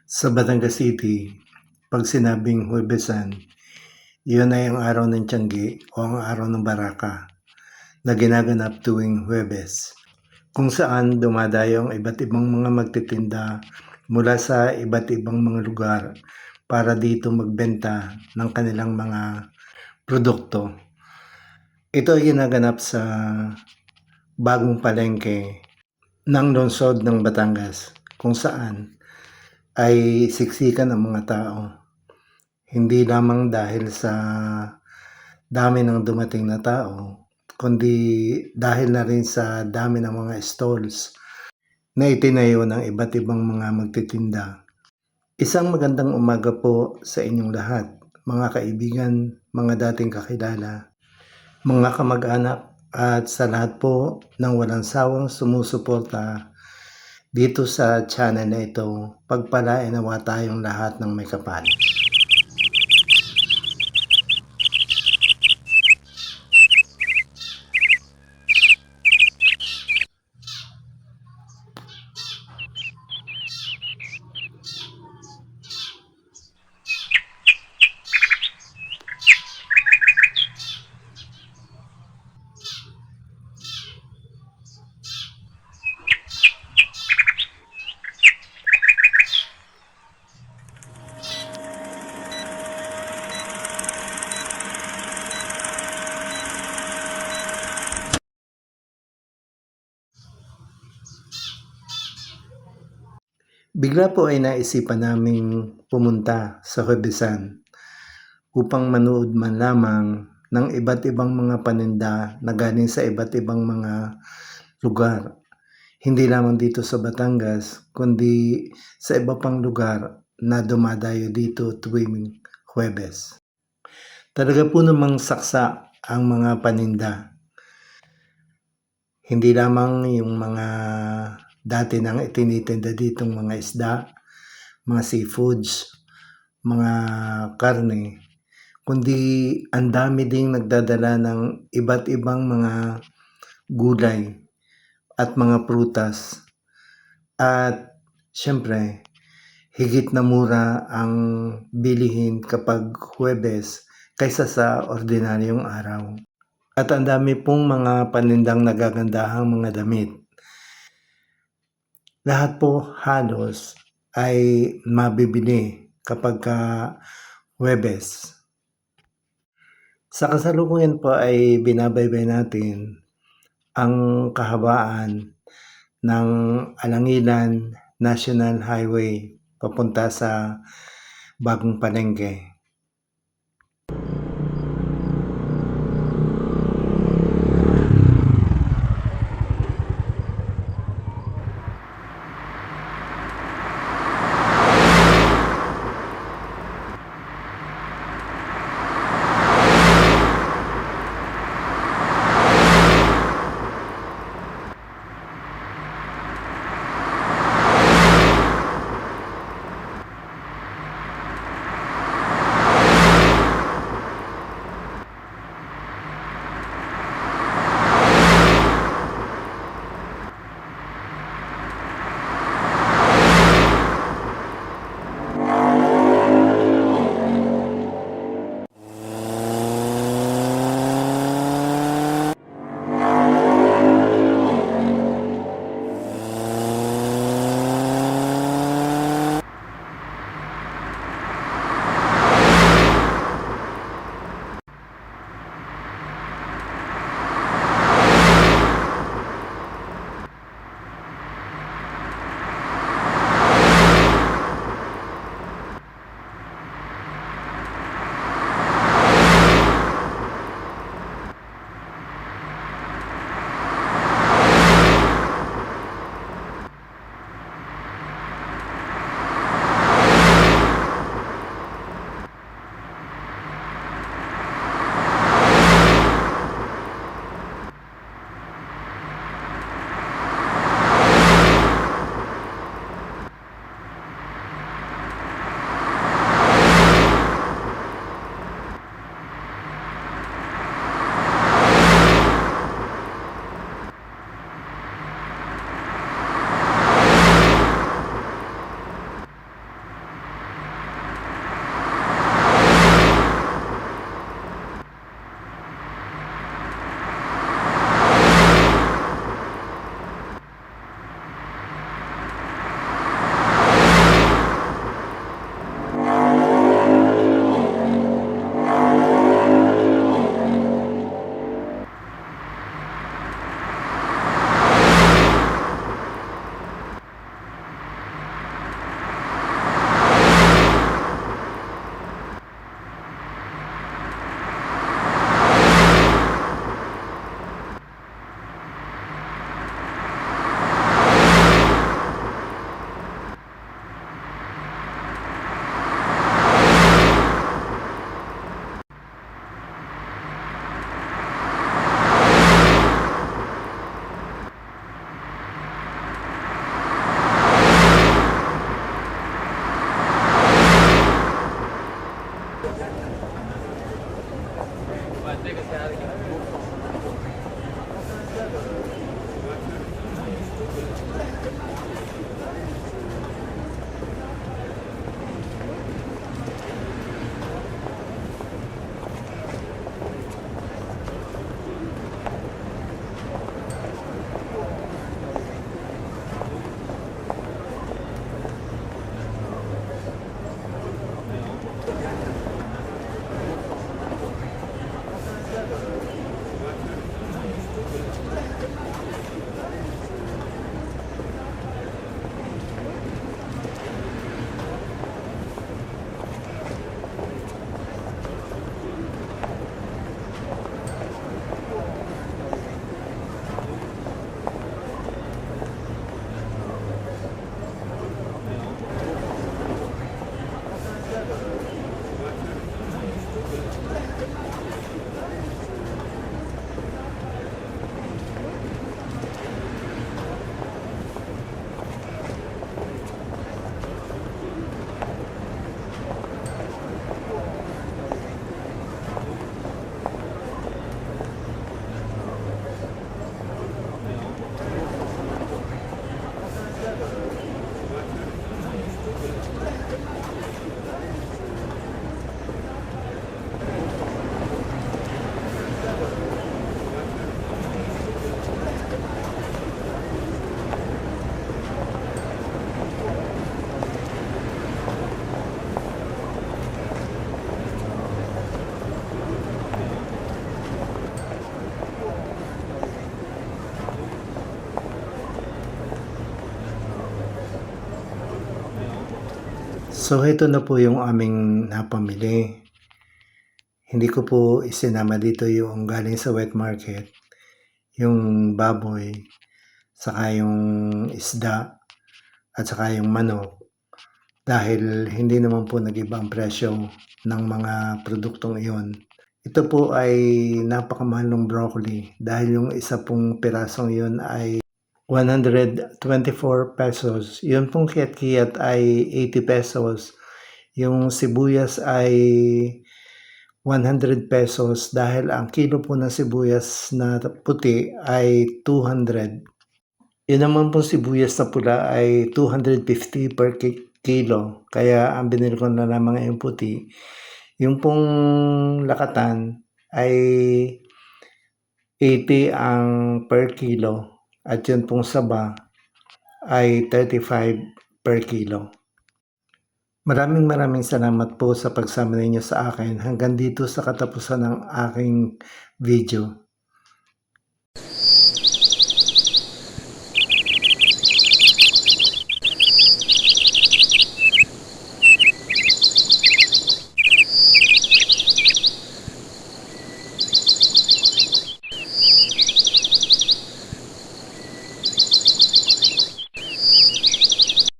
Sa Batangas City, 'pag sinabing Huwebesan, iyon ay ang araw ng Tiangge o ang araw ng Baraka na ginaganap tuwing Huwebes, kung saan dumadayo ang iba't ibang mga magtitinda mula sa iba't ibang mga lugar para dito magbenta ng kanilang mga produkto. Ito ay ginaganap sa Bagong Palengke ng lungsod ng Batangas, kung saan ay siksikan ang mga tao. Hindi lamang dahil sa dami ng dumating na tao, kundi dahil na rin sa dami ng mga stalls na itinayo ng iba't ibang mga magtitinda. Isang magandang umaga po sa inyong lahat, mga kaibigan, mga dating kakilala, mga kamag-anak, at sa lahat po ng walang sawang sumusuporta dito sa channel na ito. Pagpalain nawa tayong lahat ng may kapal. Bigla po ay naisipan naming pumunta sa Huwebesan upang manood man lamang ng iba't ibang mga paninda na galing sa iba't ibang mga lugar. Hindi lamang dito sa Batangas, kundi sa iba pang lugar na dumadayo dito tuwing Huwebes. Talaga po namang saksa ang mga paninda. Hindi lamang yung mga dati nang itinitinda ditong mga isda, mga seafoods, mga karne, kundi ang dami ding nagdadala ng iba't ibang mga gulay at mga prutas. At siyempre, higit na mura ang bilihin kapag Huwebes kaysa sa ordinaryong araw. At ang dami pong mga panindang nagagandahang mga damit. Lahat po halos ay mabibili kapagka Huwebes. Sa kasalukuyan po ay binabaybay natin ang kahabaan ng Alangilan National Highway papunta sa Bagong Palengke. So ito na po yung aming napamili. Hindi ko po isinama dito yung galing sa wet market, yung baboy, saka yung isda, at saka yung manok. Dahil hindi naman po nag-iba ang presyo ng mga produktong iyon. Ito po ay napakamahal ng broccoli dahil yung isa pong pirasong yun ay 124 pesos. Yun pong kiyat-kiyat ay 80 pesos. Yung sibuyas ay 100 pesos dahil ang kilo po ng sibuyas na puti ay 200. Yun naman pong sibuyas na pula ay 250 per kilo. Kaya ang binili ko na lamang ay yung puti. Yung pong lakatan ay 80 ang per kilo. At yun pong saba ay 35 per kilo. Maraming salamat po sa pagsama ninyo sa akin hanggang dito sa katapusan ng aking video.